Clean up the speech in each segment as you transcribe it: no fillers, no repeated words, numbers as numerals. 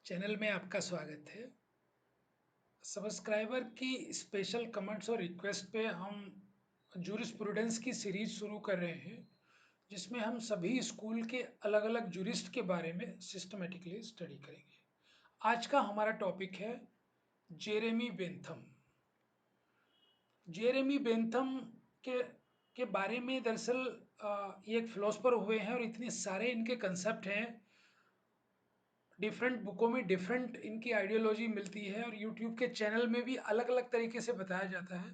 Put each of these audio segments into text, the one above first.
Channel में आपका स्वागत है। सब्सक्राइबर की स्पेशल कमेंट्स और रिक्वेस्ट पे हम जूरिस्प्रूडेंस की सीरीज शुरू कर रहे हैं, जिसमें हम सभी स्कूल के अलग-अलग जूरिस्ट के बारे में सिस्टमेटिकली स्टडी करेंगे। आज का हमारा टॉपिक है जेरेमी बेंथम। जेरेमी बेंथम के के बारे में दरअसल ये एक फिलोसफर हुए हैं और इतने सारे इनके कंसेप्ट हैं। डिफरेंट बुकों में डिफरेंट इनकी आइडियोलॉजी मिलती है और यूट्यूब के चैनल में भी अलग अलग तरीके से बताया जाता है।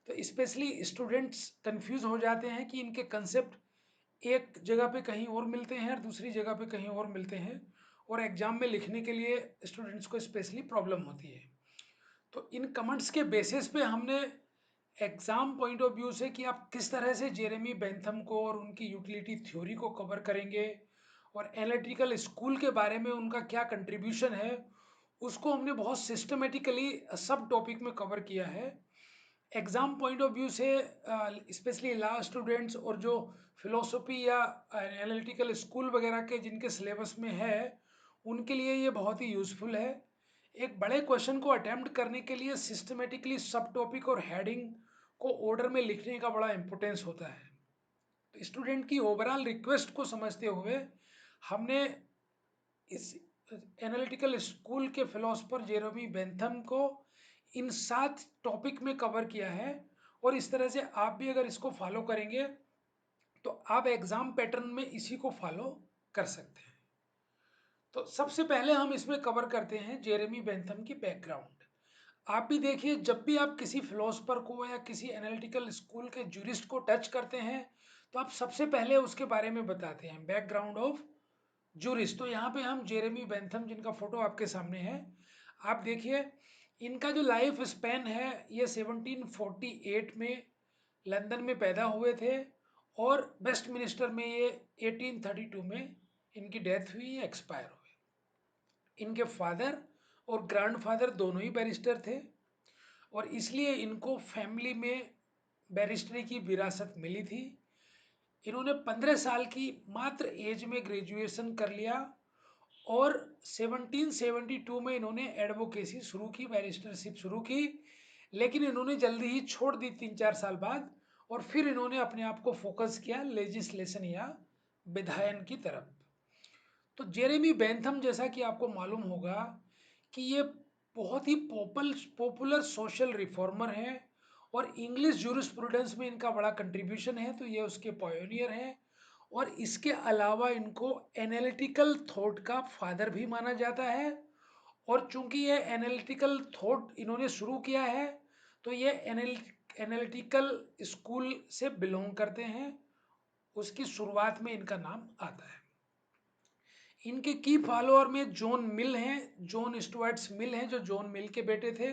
तो स्पेशली स्टूडेंट्स कंफ्यूज हो जाते हैं कि इनके कंसेप्ट एक जगह पे कहीं और मिलते हैं और दूसरी जगह पे कहीं और मिलते हैं, और एग्जाम में लिखने के लिए स्टूडेंट्स को स्पेशली प्रॉब्लम होती है। तो इन कमेंट्स के बेसिस पे हमने एग्जाम पॉइंट ऑफ व्यू से कि आप किस तरह से जेरेमी बेंथम को और उनकी यूटिलिटी थ्योरी को कवर करेंगे और एनालिटिकल स्कूल के बारे में उनका क्या कंट्रीब्यूशन है, उसको हमने बहुत सिस्टमेटिकली सब टॉपिक में कवर किया है। एग्जाम पॉइंट ऑफ व्यू से स्पेशली लॉ स्टूडेंट्स और जो फिलोसफी या एनालिटिकल स्कूल वगैरह के जिनके सिलेबस में है, उनके लिए ये बहुत ही यूज़फुल है। एक बड़े क्वेश्चन को अटेम्प्ट करने के लिए सिस्टमेटिकली सब टॉपिक और हेडिंग को ऑर्डर में लिखने का बड़ा इंपॉर्टेंस होता है। तो स्टूडेंट की ओवरऑल रिक्वेस्ट को समझते हुए हमने इस एनालिटिकल स्कूल के फिलोसफर जेरेमी बेंथम को इन 7 टॉपिक में कवर किया है, और इस तरह से आप भी अगर इसको फॉलो करेंगे तो आप एग्जाम पैटर्न में इसी को फॉलो कर सकते हैं। तो सबसे पहले हम इसमें कवर करते हैं जेरेमी बेंथम की बैकग्राउंड। आप भी देखिए, जब भी आप किसी फिलोसफर को या किसी एनालिटिकल स्कूल के जूरिस्ट को टच करते हैं तो आप सबसे पहले उसके बारे में बताते हैं बैकग्राउंड ऑफ जूरिस्ट। तो यहाँ पे हम जेरेमी बेंथम, जिनका फोटो आपके सामने है, आप देखिए इनका जो लाइफ स्पैन है, ये 1748 में लंदन में पैदा हुए थे और वेस्टमिनिस्टर में ये 1832 में इनकी डेथ हुई, एक्सपायर हुए। इनके फादर और ग्रैंडफादर दोनों ही बैरिस्टर थे और इसलिए इनको फैमिली में बैरिस्टरी की विरासत मिली थी। इन्होंने 15 साल की मात्र एज में ग्रेजुएशन कर लिया और 1772 में इन्होंने एडवोकेसी शुरू की, बैरिस्टरशिप शुरू की, लेकिन इन्होंने जल्दी ही छोड़ दी 3-4 साल बाद, और फिर इन्होंने अपने आप को फोकस किया लेजिस्लेशन या विधायन की तरफ। तो जेरेमी बेंथम, जैसा कि आपको मालूम होगा कि ये बहुत ही पॉपुलर सोशल रिफॉर्मर हैं और इंग्लिश जूरिस्प्रूडेंस में इनका बड़ा कंट्रीब्यूशन है, तो ये उसके पायोनियर हैं। और इसके अलावा इनको एनालिटिकल थॉट का फादर भी माना जाता है, और चूंकि ये एनालिटिकल थॉट इन्होंने शुरू किया है तो ये एनालिटिकल स्कूल से बिलोंग करते हैं, उसकी शुरुआत में इनका नाम आता है। इनके की फॉलोअर में जॉन मिल हैं, जॉन स्टुअर्ट्स मिल हैं जो जॉन मिल के बेटे थे।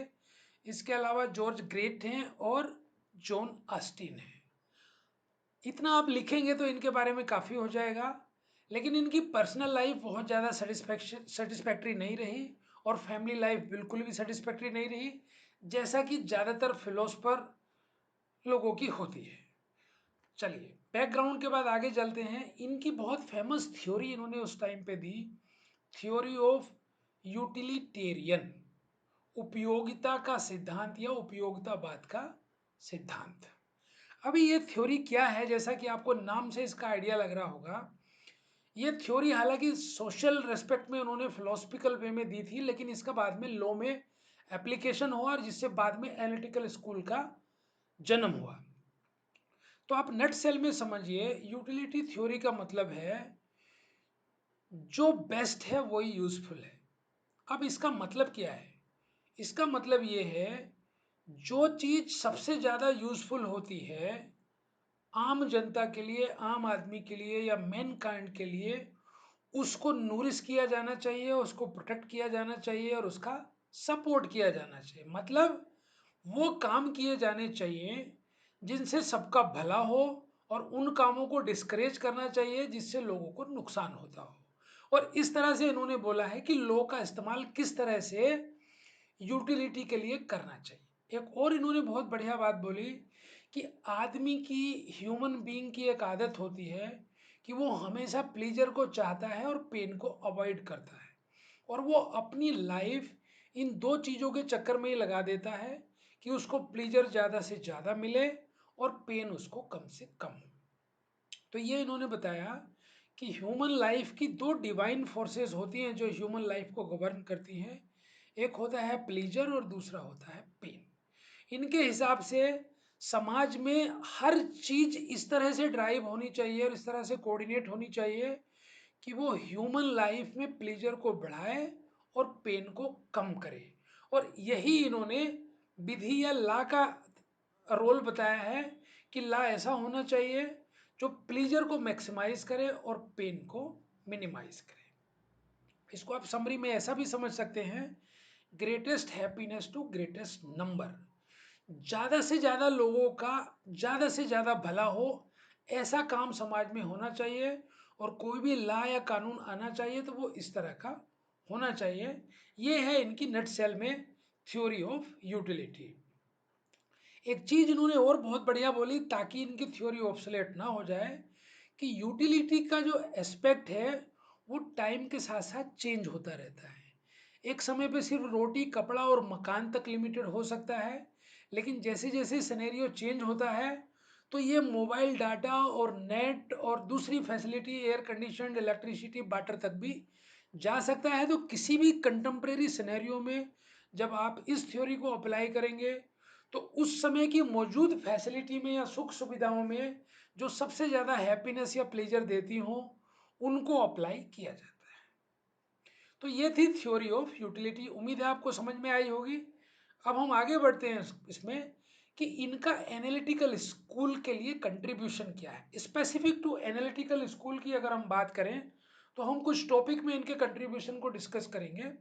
इसके अलावा जॉर्ज ग्रेट हैं और जॉन ऑस्टिन हैं। इतना आप लिखेंगे तो इनके बारे में काफ़ी हो जाएगा, लेकिन इनकी पर्सनल लाइफ बहुत ज़्यादा सेटिस्फैक्ट्री नहीं रही और फैमिली लाइफ बिल्कुल भी सेटिस्फैक्ट्री नहीं रही, जैसा कि ज़्यादातर फिलोसफर लोगों की होती है। चलिए, बैकग्राउंड के बाद आगे चलते हैं। इनकी बहुत फेमस थ्योरी इन्होंने उस टाइम पे दी, थ्योरी ऑफ यूटिलिटेरियन, उपयोगिता का सिद्धांत या उपयोगितावाद का सिद्धांत। अभी ये थ्योरी क्या है, जैसा कि आपको नाम से इसका आइडिया लग रहा होगा, ये थ्योरी हालांकि सोशल रेस्पेक्ट में उन्होंने फिलोसफिकल वे में दी थी, लेकिन इसका बाद में लॉ में एप्लीकेशन हुआ और जिससे बाद में एनालिटिकल स्कूल का जन्म हुआ। तो आप नट सेल में समझिए, यूटिलिटी थ्योरी का मतलब है जो बेस्ट है वही यूजफुल है। अब इसका मतलब क्या है? इसका मतलब ये है, जो चीज सबसे ज्यादा यूजफुल होती है आम जनता के लिए, आम आदमी के लिए या मैन काइंड के लिए, उसको नूरिश किया जाना चाहिए, उसको प्रोटेक्ट किया जाना चाहिए और उसका सपोर्ट किया जाना चाहिए। मतलब वो काम किए जाने चाहिए जिनसे सबका भला हो, और उन कामों को डिस्करेज करना चाहिए जिससे लोगों को नुकसान होता हो। और इस तरह से इन्होंने बोला है कि लॉ का इस्तेमाल किस तरह से यूटिलिटी के लिए करना चाहिए। एक और इन्होंने बहुत बढ़िया बात बोली कि आदमी की, ह्यूमन बीइंग की एक आदत होती है कि वो हमेशा प्लीजर को चाहता है और पेन को अवॉइड करता है, और वो अपनी लाइफ इन दो चीज़ों के चक्कर में ही लगा देता है कि उसको प्लीजर ज़्यादा से ज़्यादा मिले और पेन उसको कम से कम हो। तो ये इन्होंने बताया कि ह्यूमन लाइफ की दो डिवाइन फोर्सेस होती हैं जो ह्यूमन लाइफ को गवर्न करती हैं। एक होता है प्लीजर और दूसरा होता है पेन। इनके हिसाब से समाज में हर चीज इस तरह से ड्राइव होनी चाहिए और इस तरह से कोऑर्डिनेट होनी चाहिए कि वो ह्यूमन लाइफ में प्लेजर को बढ़ाए और पेन को कम करे। और यही इन्होंने विधि या लॉ का रोल बताया है कि लॉ ऐसा होना चाहिए जो प्लेजर को मैक्सिमाइज करे और पेन को मिनिमाइज करे। इसको आप समरी में ऐसा भी समझ सकते हैं, greatest happiness to greatest number. ज़्यादा से ज़्यादा लोगों का ज़्यादा से ज़्यादा भला हो, ऐसा काम समाज में होना चाहिए। और कोई भी लॉ या कानून आना चाहिए तो वो इस तरह का होना चाहिए। ये है इनकी नटसेल में थ्योरी ऑफ यूटिलिटी। एक चीज़ इन्होंने और बहुत बढ़िया बोली ताकि इनकी थ्योरी ऑब्सोलेट ना हो जाए, कि यूटिलिटी का जो एस्पेक्ट है वो टाइम के साथ साथ चेंज होता रहता है। एक समय पे सिर्फ रोटी कपड़ा और मकान तक लिमिटेड हो सकता है, लेकिन जैसे जैसे सिनेरियो चेंज होता है तो ये मोबाइल डाटा और नेट और दूसरी facility air conditioned electricity water तक भी जा सकता है। तो किसी भी कंटेम्प्रेरी सिनेरियो में जब आप इस थ्योरी को अप्लाई करेंगे तो उस समय की मौजूद फैसिलिटी में या सुख सुविधाओं में जो सबसे ज़्यादा हैप्पीनेस या प्लेजर देती हों उनको अप्लाई किया जाता है। तो ये थी थ्योरी ऑफ यूटिलिटी। उम्मीद है आपको समझ में आई होगी। अब हम आगे बढ़ते हैं इसमें कि इनका एनालिटिकल स्कूल के लिए कंट्रीब्यूशन क्या है। स्पेसिफिक टू एनालिटिकल स्कूल की अगर हम बात करें तो हम कुछ टॉपिक में इनके कंट्रीब्यूशन को डिस्कस करेंगे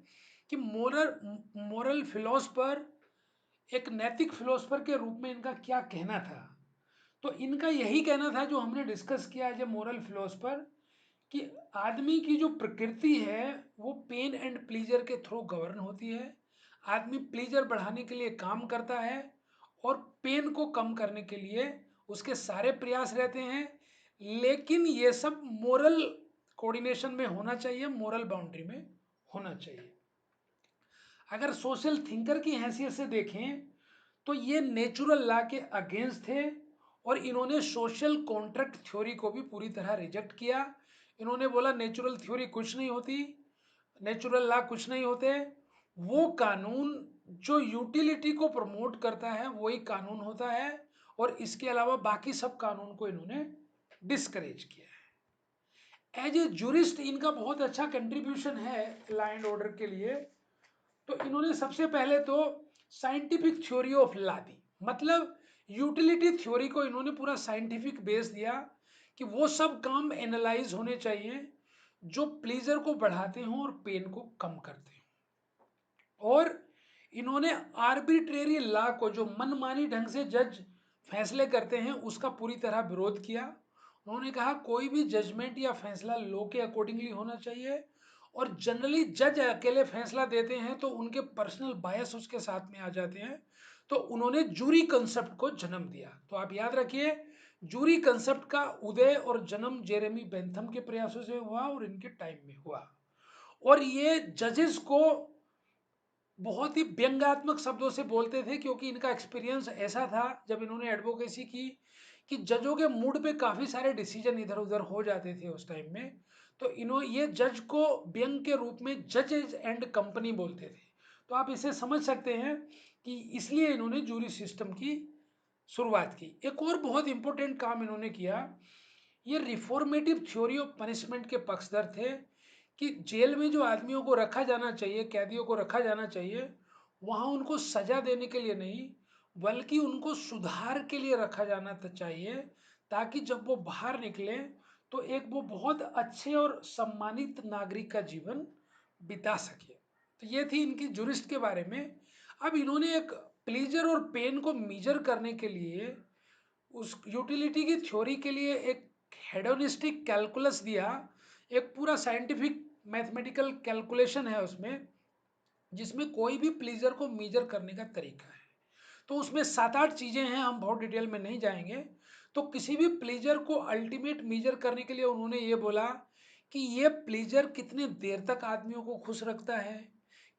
कि मोरल फिलोसफर, एक नैतिक फिलोसफर के रूप में इनका क्या कहना था। तो इनका यही कहना था जो हमने डिस्कस किया एज ए मोरल फिलोसफर, कि आदमी की जो प्रकृति है वो पेन एंड प्लीजर के थ्रू गवर्न होती है। आदमी प्लीजर बढ़ाने के लिए काम करता है और पेन को कम करने के लिए उसके सारे प्रयास रहते हैं, लेकिन ये सब मोरल कोऑर्डिनेशन में होना चाहिए, मोरल बाउंड्री में होना चाहिए। अगर सोशल थिंकर की हैसियत से देखें तो ये नेचुरल लॉ के अगेंस्ट थे और इन्होंने सोशल कॉन्ट्रैक्ट थ्योरी को भी पूरी तरह रिजेक्ट किया। इन्होंने बोला नेचुरल थ्योरी कुछ नहीं होती, नेचुरल लॉ कुछ नहीं होते, वो कानून जो यूटिलिटी को प्रमोट करता है वही कानून होता है, और इसके अलावा बाकी सब कानून को इन्होंने डिस्करेज किया है। एज ए जूरिस्ट इनका बहुत अच्छा कंट्रीब्यूशन है लॉ एंड ऑर्डर के लिए। तो इन्होंने सबसे पहले तो साइंटिफिक थ्योरी ऑफ लॉ दी, मतलब यूटिलिटी थ्योरी को इन्होंने पूरा साइंटिफिक बेस दिया कि वो सब काम एनालाइज होने चाहिए जो प्लीजर को बढ़ाते हों और पेन को कम करते हों। और इन्होंने आर्बिट्रेरी लॉ को, जो मनमानी ढंग से जज फैसले करते हैं, उसका पूरी तरह विरोध किया। उन्होंने कहा कोई भी जजमेंट या फैसला लॉ के अकॉर्डिंगली होना चाहिए, और जनरली जज अकेले फैसला देते हैं तो उनके पर्सनल बायस उसके साथ में आ जाते हैं। तो उन्होंने जूरी कंसेप्ट को जन्म दिया। तो आप याद रखिए, जूरी कंसेप्ट का उदय और जन्म जेरेमी बेंथम के प्रयासों से हुआ और इनके टाइम में हुआ। और ये जजेस को बहुत ही व्यंग्यात्मक शब्दों से बोलते थे, क्योंकि इनका एक्सपीरियंस ऐसा था जब इन्होंने एडवोकेसी की कि जजों के मूड पे काफ़ी सारे डिसीजन इधर उधर हो जाते थे उस टाइम में। तो इन्होंने ये जज को व्यंग के रूप में जजेज एंड कंपनी बोलते थे। तो आप इसे समझ सकते हैं कि इसलिए इन्होंने जूरी सिस्टम की शुरुआत की। एक और बहुत इंपॉर्टेंट काम इन्होंने किया, ये रिफॉर्मेटिव थ्योरी ऑफ पनिशमेंट के पक्षधर थे कि जेल में जो आदमियों को रखा जाना चाहिए, कैदियों को रखा जाना चाहिए, वहाँ उनको सजा देने के लिए नहीं बल्कि उनको सुधार के लिए रखा जाना चाहिए, ताकि जब वो बाहर निकले तो एक वो बहुत अच्छे और सम्मानित नागरिक का जीवन बिता सके। तो ये थी इनकी जुरिस्ट के बारे में। अब इन्होंने एक प्लीजर और पेन को मीजर करने के लिए उस यूटिलिटी की थ्योरी के लिए एक हेडोनिस्टिक कैलकुलस दिया। एक पूरा साइंटिफिक मैथमेटिकल कैलकुलेशन है उसमें, जिसमें कोई भी प्लीजर को मीजर करने का तरीका है। तो उसमें 7-8 चीज़ें हैं, हम बहुत डिटेल में नहीं जाएंगे। तो किसी भी प्लीजर को अल्टीमेट मीजर करने के लिए उन्होंने ये बोला कि ये प्लेजर कितने देर तक आदमियों को खुश रखता है,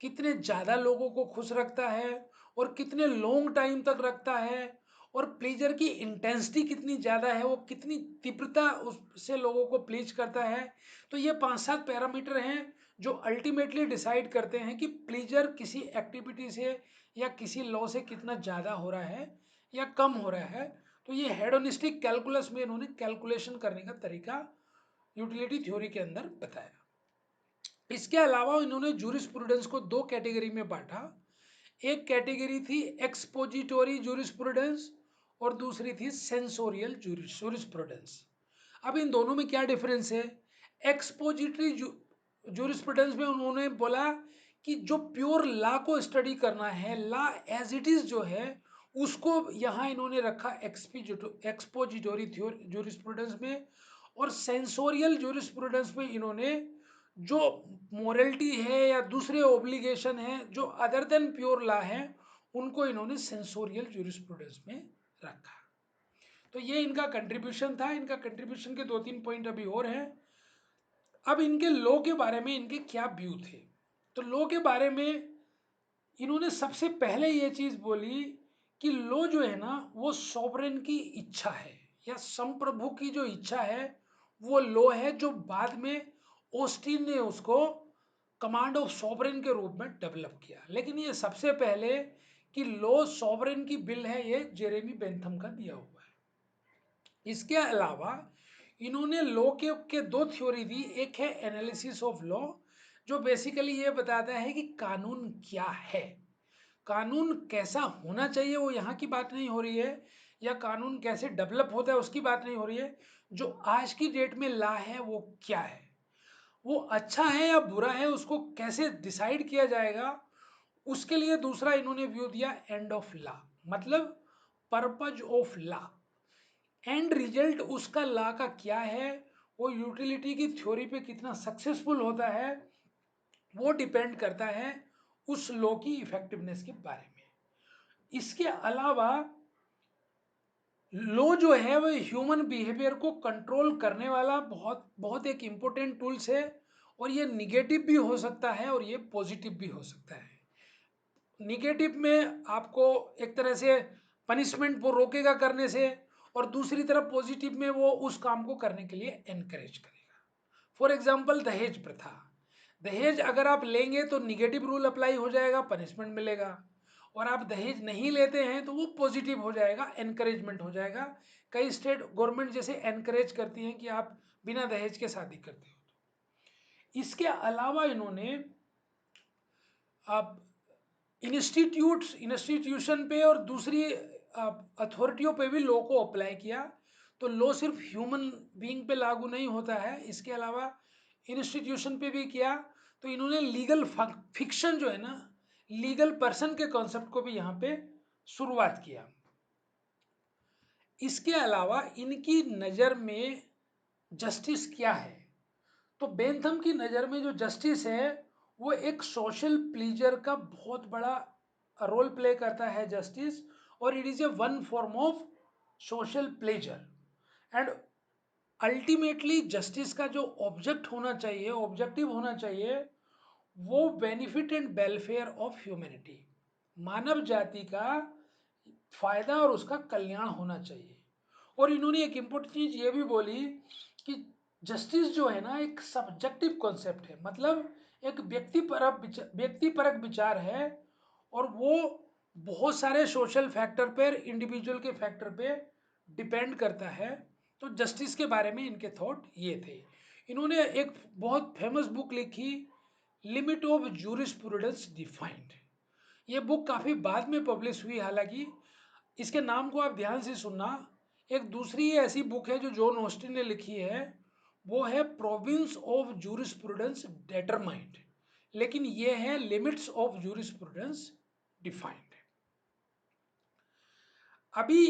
कितने ज़्यादा लोगों को खुश रखता है और कितने लॉन्ग टाइम तक रखता है, और प्लेजर की इंटेंसिटी कितनी ज़्यादा है, वो कितनी तीव्रता उससे लोगों को प्लीज करता है। तो ये 5-7 पैरामीटर हैं जो अल्टीमेटली डिसाइड करते हैं कि प्लेजर किसी एक्टिविटी से या किसी लॉ से कितना ज़्यादा हो रहा है या कम हो रहा है। तो ये हेडोनिस्टिक कैलकुलस में इन्होंने कैलकुलेशन करने का तरीका यूटिलिटी थ्योरी के अंदर बताया। इसके अलावा इन्होंने जूरिस्प्रूडेंस को दो कैटेगरी में बांटा। एक कैटेगरी थी एक्सपोजिटोरी जूरिस्प्रूडेंस और दूसरी थी सेंसोरियल जूरिस्प्रूडेंस। अब इन दोनों में क्या डिफरेंस है? एक्सपोजिटरी जूरिस्प्रूडेंस में उन्होंने बोला कि जो प्योर लॉ को स्टडी करना है, लॉ एज इट इज जो है, उसको यहाँ इन्होंने रखा एक्सपोजिटोरी जूरिस्प्रूडेंस में। और सेंसोरियल जूरिस्प्रूडेंस में इन्होंने जो मोरलिटी है या दूसरे ओब्लिगेशन है जो अदर देन प्योर लॉ है, उनको इन्होंने सेंसोरियल जूरिस्प्रूडेंस में रखा। तो ये इनका कंट्रीब्यूशन था। इनका कंट्रीब्यूशन के 2-3 पॉइंट अभी और हैं। अब इनके लॉ के बारे में इनके क्या व्यू थे? तो लॉ के बारे में इन्होंने सबसे पहले ये चीज बोली कि लॉ जो है ना, वो सॉवरेन की इच्छा है या संप्रभु की जो इच्छा है, वो लॉ है जो बाद में ऑस्टिन ने उसको कमांड ऑफ सॉवरेन के रूप में डेवलप किया। लेकिन ये सबसे पहले कि लॉ सॉवरेन की बिल है, ये जेरेमी बेंथम का दिया हुआ है। इसके अलावा इन्होंने लॉ के दो थ्योरी दी। एक है एनालिसिस ऑफ लॉ, जो बेसिकली ये बताता है कि कानून क्या है, कानून कैसा होना चाहिए, वो यहाँ की बात नहीं हो रही है, या कानून कैसे डेवलप होता है उसकी बात नहीं हो रही है। जो आज की डेट में लॉ है वो क्या है, वो अच्छा है या बुरा है, उसको कैसे डिसाइड किया जाएगा, उसके लिए दूसरा इन्होंने व्यू दिया एंड ऑफ लॉ, मतलब purpose of law. And result उसका लॉ का क्या है, वो यूटिलिटी की थ्योरी पे कितना सक्सेसफुल होता है, वो डिपेंड करता है उस लॉ की इफेक्टिवनेस के बारे में। इसके अलावा लॉ जो है वो ह्यूमन बिहेवियर को कंट्रोल करने वाला बहुत बहुत एक इम्पोर्टेंट टूल्स है, और ये निगेटिव भी हो सकता है और ये पॉजिटिव भी हो सकता है। निगेटिव में आपको एक तरह से पनिशमेंट वो रोकेगा करने से, और दूसरी तरफ पॉजिटिव में वो उस काम को करने के लिए एनकरेज करेगा। फॉर एग्जाम्पल दहेज प्रथा, दहेज अगर आप लेंगे तो निगेटिव रूल अप्लाई हो जाएगा, पनिशमेंट मिलेगा, और आप दहेज नहीं लेते हैं तो वो पॉजिटिव हो जाएगा, एनकरेजमेंट हो जाएगा। कई स्टेट गवर्नमेंट जैसे एनकरेज करती हैं कि आप बिना दहेज के शादी करते हो। इसके अलावा इन्होंने आप इंस्टीट्यूशन पे और दूसरी अथॉरिटियों पे भी लॉ को अप्लाई किया। तो लॉ सिर्फ ह्यूमन बीइंग पे लागू नहीं होता है, इसके अलावा इंस्टीट्यूशन पे भी किया। तो इन्होंने लीगल फिक्शन जो है ना, लीगल पर्सन के कॉन्सेप्ट को भी यहाँ पे शुरुआत किया। इसके अलावा इनकी नज़र में जस्टिस क्या है? तो बेंथम की नज़र में जो जस्टिस है वो एक सोशल प्लीजर का बहुत बड़ा रोल प्ले करता है जस्टिस, और it is a one form of social pleasure. And ultimately justice का जो ऑब्जेक्ट होना चाहिए, ऑब्जेक्टिव होना चाहिए, वो benefit and welfare of humanity, मानव जाति का फायदा और उसका कल्याण होना चाहिए। और इन्होंने एक इम्पोर्टेंट चीज ये भी बोली कि जस्टिस जो है ना एक सब्जेक्टिव कॉन्सेप्ट है, मतलब एक व्यक्तिपरक विचार है, और वो बहुत सारे सोशल फैक्टर पर, इंडिविजुअल के फैक्टर पे डिपेंड करता है। तो जस्टिस के बारे में इनके थॉट ये थे। इन्होंने एक बहुत फेमस बुक लिखी, लिमिट ऑफ जूरिस्प्रूडेंस डिफाइंड। ये बुक काफ़ी बाद में पब्लिश हुई, हालांकि इसके नाम को आप ध्यान से सुनना। एक दूसरी ऐसी बुक है जो जॉन ऑस्टिन ने लिखी है, वो है प्रोविंस ऑफ जूरिस्प्रूडेंस डेटरमाइंड, लेकिन ये है लिमिट्स ऑफ जूरिस्प्रूडेंस डिफाइंड। अभी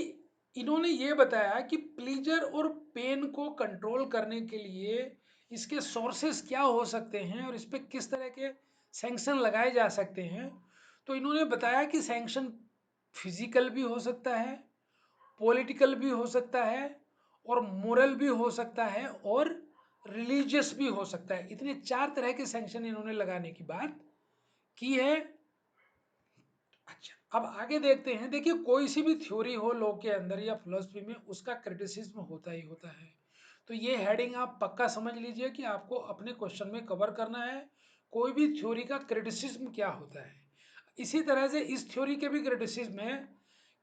इन्होंने ये बताया कि प्लीजर और पेन को कंट्रोल करने के लिए इसके सोर्सेस क्या हो सकते हैं और इस पर किस तरह के सैंक्शन लगाए जा सकते हैं। तो इन्होंने बताया कि सैंक्शन फिजिकल भी हो सकता है, पॉलिटिकल भी हो सकता है, और मोरल भी हो सकता है, और रिलीजियस भी हो सकता है। इतने 4 तरह के सैंक्शन इन्होंने लगाने की बात की है। अच्छा, अब आगे देखते हैं। देखिए, कोई सी भी थ्योरी हो लॉ के अंदर या फिलोसफी में, उसका क्रिटिसिज्म होता ही होता है। तो ये हेडिंग आप पक्का समझ लीजिए कि आपको अपने क्वेश्चन में कवर करना है, कोई भी थ्योरी का क्रिटिसिज्म क्या होता है। इसी तरह से इस थ्योरी के भी क्रिटिसिज्म है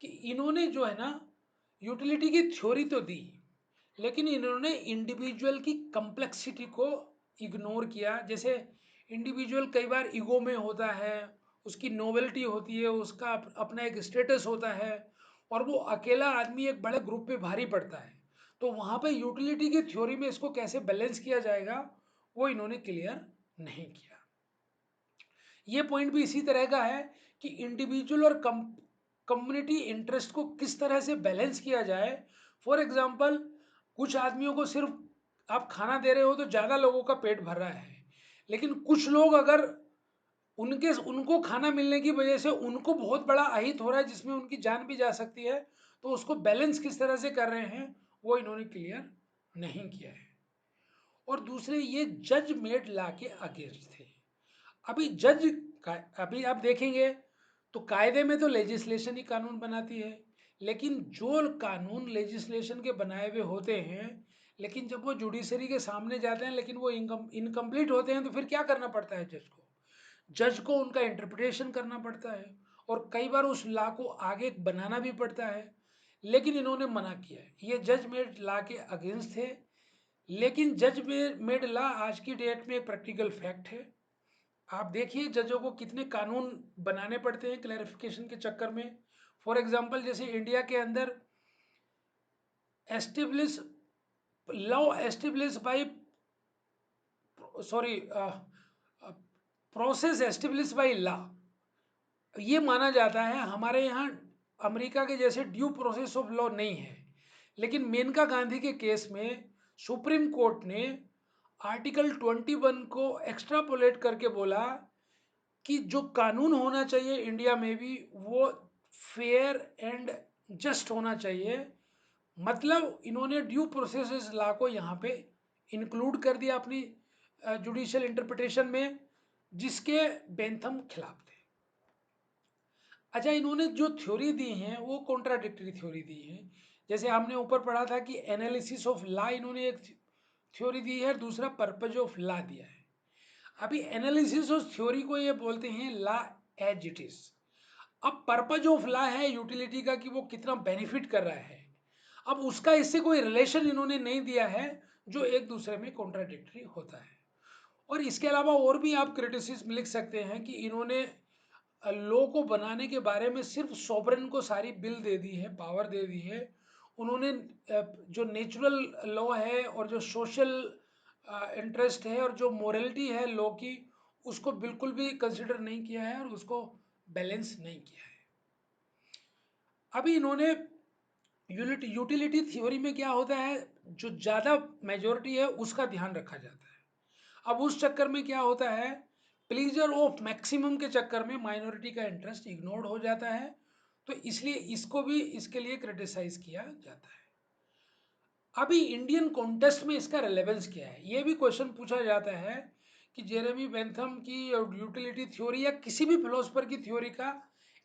कि इन्होंने जो है ना, यूटिलिटी की थ्योरी तो दी, लेकिन इन्होंने इंडिविजुअल की कम्प्लेक्सिटी को इग्नोर किया। जैसे इंडिविजुअल कई बार ईगो में होता है, उसकी नोवेलिटी होती है, उसका अपना एक स्टेटस होता है, और वो अकेला आदमी एक बड़े ग्रुप पे भारी पड़ता है। तो वहाँ पे यूटिलिटी की थ्योरी में इसको कैसे बैलेंस किया जाएगा, वो इन्होंने क्लियर नहीं किया। ये पॉइंट भी इसी तरह का है कि इंडिविजुअल और कम्युनिटी इंटरेस्ट को किस तरह से बैलेंस किया जाए। फॉर एग्जाम्पल, कुछ आदमियों को सिर्फ आप खाना दे रहे हो तो ज़्यादा लोगों का पेट भर रहा है, लेकिन कुछ लोग अगर उनको खाना मिलने की वजह से उनको बहुत बड़ा अहित हो रहा है जिसमें उनकी जान भी जा सकती है, तो उसको बैलेंस किस तरह से कर रहे हैं, वो इन्होंने क्लियर नहीं किया है। और दूसरे, ये जज मेड लॉ के अगेंस्ट थे। अभी अभी आप देखेंगे तो कायदे में तो लेजिस्लेशन ही कानून बनाती है, लेकिन जो कानून लेजिस्लेशन के बनाए हुए होते हैं, लेकिन जब वो जुडिशरी के सामने जाते हैं लेकिन वो इनकम्प्लीट होते हैं, तो फिर क्या करना पड़ता है जज को उनका इंटरप्रिटेशन करना पड़ता है, और कई बार उस लॉ को आगे बनाना भी पड़ता है। लेकिन इन्होंने मना किया है, ये जज मेड लॉ के अगेंस्ट थे। लेकिन जज मेड लॉ आज की डेट में एक प्रैक्टिकल फैक्ट है। आप देखिए जजों को कितने कानून बनाने पड़ते हैं क्लैरिफिकेशन के चक्कर में। फॉर एग्जांपल, जैसे इंडिया के अंदर establish law establish by sorry process establish by law, ये माना जाता है। हमारे यहाँ अमेरिका के जैसे ड्यू प्रोसेस ऑफ लॉ नहीं है। लेकिन मेनका गांधी के केस में सुप्रीम कोर्ट ने आर्टिकल 21 को एक्स्ट्रापोलेट करके बोला कि जो कानून होना चाहिए इंडिया में भी, वो फेयर एंड जस्ट होना चाहिए। मतलब इन्होंने ड्यू प्रोसेस लॉ को यहाँ पे इंक्लूड कर दिया अपनी जुडिशियल इंटरप्रिटेशन में, जिसके बेंथम खिलाफ थे। अच्छा, इन्होंने जो थ्योरी दी हैं वो कॉन्ट्राडिक्टरी थ्योरी दी है। जैसे हमने ऊपर पढ़ा था कि एनालिसिस ऑफ लॉ इन्होंने एक थ्योरी दी है, दूसरा पर्पज ऑफ लॉ दिया है। अभी एनालिसिस ऑफ थ्योरी को ये बोलते हैं लॉ एज इट इज। अब पर्पज ऑफ लॉ है यूटिलिटी का, कि वो कितना बेनिफिट कर रहा है। अब उसका इससे कोई रिलेशन इन्होंने नहीं दिया है, जो एक दूसरे में कॉन्ट्राडिक्टरी होता है। और इसके अलावा और भी आप क्रिटिसिज्म लिख सकते हैं कि इन्होंने लॉ को बनाने के बारे में सिर्फ सॉवरेन को सारी बिल दे दी है, पावर दे दी है। उन्होंने जो नेचुरल लॉ है और जो सोशल इंटरेस्ट है और जो मोरलिटी है लॉ की, उसको बिल्कुल भी कंसिडर नहीं किया है और उसको बैलेंस नहीं किया है। अभी इन्होंने यूटिलिटी थ्योरी में क्या होता है, जो ज़्यादा मेजोरिटी है उसका ध्यान रखा जाता है। अब उस चक्कर में क्या होता है, प्लीजर ऑफ मैक्सिमम के चक्कर में माइनॉरिटी का इंटरेस्ट इग्नोर हो जाता है। तो इसलिए इसको भी इसके लिए क्रिटिसाइज किया जाता है। अभी इंडियन कॉन्टेस्ट में इसका रेलेवेंस क्या है, ये भी क्वेश्चन पूछा जाता है कि जेरेमी बेंथम की यूटिलिटी थ्योरी या किसी भी फिलोसफर की थ्योरी का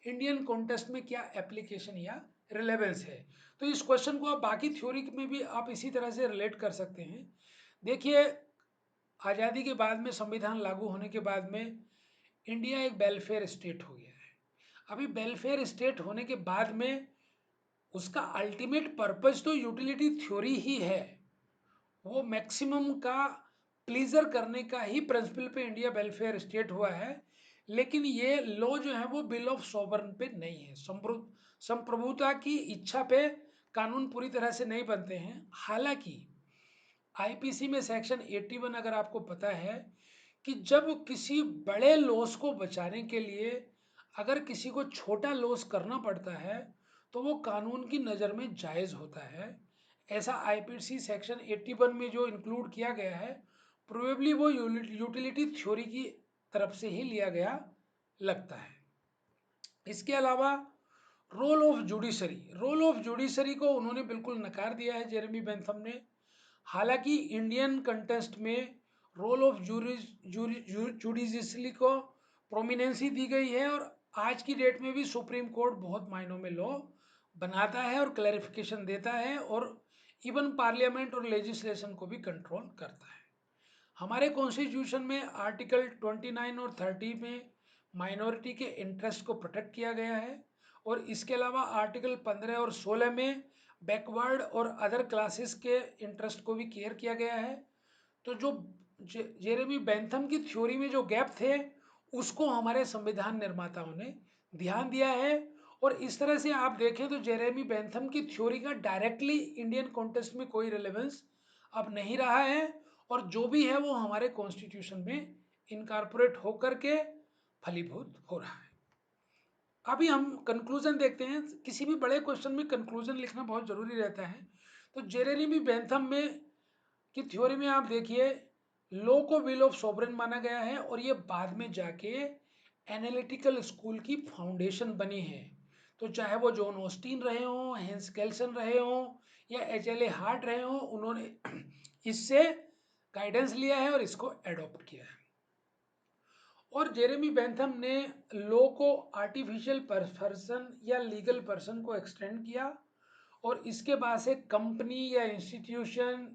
इंडियन कॉन्टेस्ट में क्या एप्लीकेशन या रिलेवेंस है। तो इस क्वेश्चन को आप बाकी थ्योरी में भी आप इसी तरह से रिलेट कर सकते हैं। देखिए, आज़ादी के बाद में, संविधान लागू होने के बाद में, इंडिया एक वेलफेयर स्टेट हो गया है। अभी वेलफेयर स्टेट होने के बाद में उसका अल्टीमेट पर्पज तो यूटिलिटी थ्योरी ही है। वो मैक्सिमम का प्लीजर करने का ही प्रिंसिपल पे इंडिया वेलफेयर स्टेट हुआ है। लेकिन ये लॉ जो है वो बिल ऑफ सॉवरन पे नहीं है, संप्रभुता की इच्छा पे कानून पूरी तरह से नहीं बनते हैं। हालांकि आईपीसी में सेक्शन 81, अगर आपको पता है, कि जब किसी बड़े लॉस को बचाने के लिए अगर किसी को छोटा लॉस करना पड़ता है, तो वो कानून की नज़र में जायज़ होता है। ऐसा आईपीसी सेक्शन 81 में जो इंक्लूड किया गया है, प्रोबेबली वो यूटिलिटी थ्योरी की तरफ से ही लिया गया लगता है। इसके अलावा रोल ऑफ जुडिशरी को उन्होंने बिल्कुल नकार दिया है जेरेमी बेंथम ने। हालांकि इंडियन कंटेस्ट में रोल ऑफ जुडिशली को प्रोमिनेंसी दी गई है, और आज की डेट में भी सुप्रीम कोर्ट बहुत मायनों में लॉ बनाता है और क्लैरिफिकेशन देता है, और इवन पार्लियामेंट और लेजिस्लेशन को भी कंट्रोल करता है। हमारे कॉन्स्टिट्यूशन में आर्टिकल 29 और 30 में माइनॉरिटी के इंटरेस्ट को प्रोटेक्ट किया गया है, और इसके अलावा आर्टिकल 15 और 16 में बैकवर्ड और अदर क्लासेस के इंटरेस्ट को भी केयर किया गया है। तो जो जेरेमी बेंथम की थ्योरी में जो गैप थे, उसको हमारे संविधान निर्माताओं ने ध्यान दिया है। और इस तरह से आप देखें तो जेरेमी बेंथम की थ्योरी का डायरेक्टली इंडियन कॉन्टेक्स्ट में कोई रिलेवेंस अब नहीं रहा है, और जो भी है वो हमारे कॉन्स्टिट्यूशन में इनकारपोरेट होकर के फलीभूत हो रहा है। अभी हम कंक्लूजन देखते हैं। किसी भी बड़े क्वेश्चन में कंक्लूजन लिखना बहुत जरूरी रहता है। तो जेरेमी बेंथम में की थ्योरी में आप देखिए, लॉ को विल ऑफ सॉवरेन माना गया है, और ये बाद में जाके एनालिटिकल स्कूल की फाउंडेशन बनी है। तो चाहे वो जॉन ऑस्टिन रहे हों, हेंस केल्सन रहे हों, या एच.एल.ए. हार्ट रहे हों, उन्होंने इससे गाइडेंस लिया है और इसको एडॉप्ट किया है। और जेरेमी बेंथम ने लॉ को आर्टिफिशियल पर्सन या लीगल पर्सन को एक्सटेंड किया, और इसके बाद से कंपनी या इंस्टीट्यूशन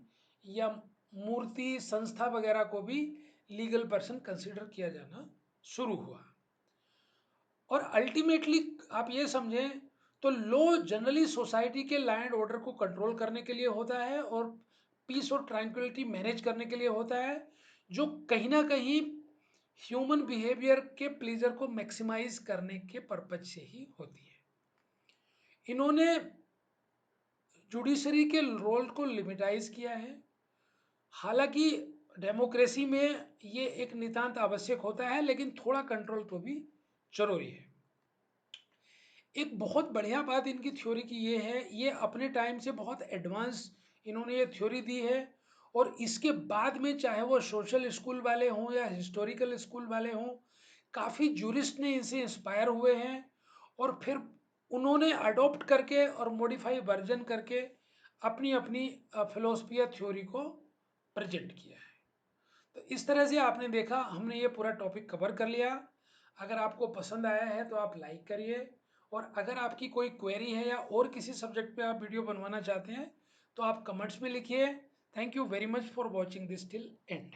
या मूर्ति संस्था वगैरह को भी लीगल पर्सन कंसिडर किया जाना शुरू हुआ। और अल्टीमेटली आप ये समझें तो लॉ जनरली सोसाइटी के लॉ एंड ऑर्डर को कंट्रोल करने के लिए होता है, और पीस और ट्रैंक्विलिटी मैनेज करने के लिए होता है, जो कहीं ना कहीं ह्यूमन बिहेवियर के प्लीजर को मैक्सिमाइज करने के पर्पज से ही होती है। इन्होंने जुडिशरी के रोल को लिमिटाइज किया है। हालांकि डेमोक्रेसी में ये एक नितांत आवश्यक होता है, लेकिन थोड़ा कंट्रोल तो भी जरूरी है। एक बहुत बढ़िया बात इनकी थ्योरी की ये है, ये अपने टाइम से बहुत एडवांस इन्होंने ये थ्योरी दी है, और इसके बाद में चाहे वो सोशल स्कूल वाले हों या हिस्टोरिकल स्कूल वाले हों, काफ़ी जूरिस्ट ने इनसे इंस्पायर हुए हैं, और फिर उन्होंने अडॉप्ट करके और मॉडिफाई वर्जन करके अपनी अपनी फिलोसफी या थ्योरी को प्रेजेंट किया है। तो इस तरह से आपने देखा, हमने ये पूरा टॉपिक कवर कर लिया। अगर आपको पसंद आया है तो आप लाइक करिए, और अगर आपकी कोई क्वेरी है या और किसी सब्जेक्ट पे आप वीडियो बनवाना चाहते हैं तो आप कमेंट्स में लिखिए। Thank you very much for watching this till and.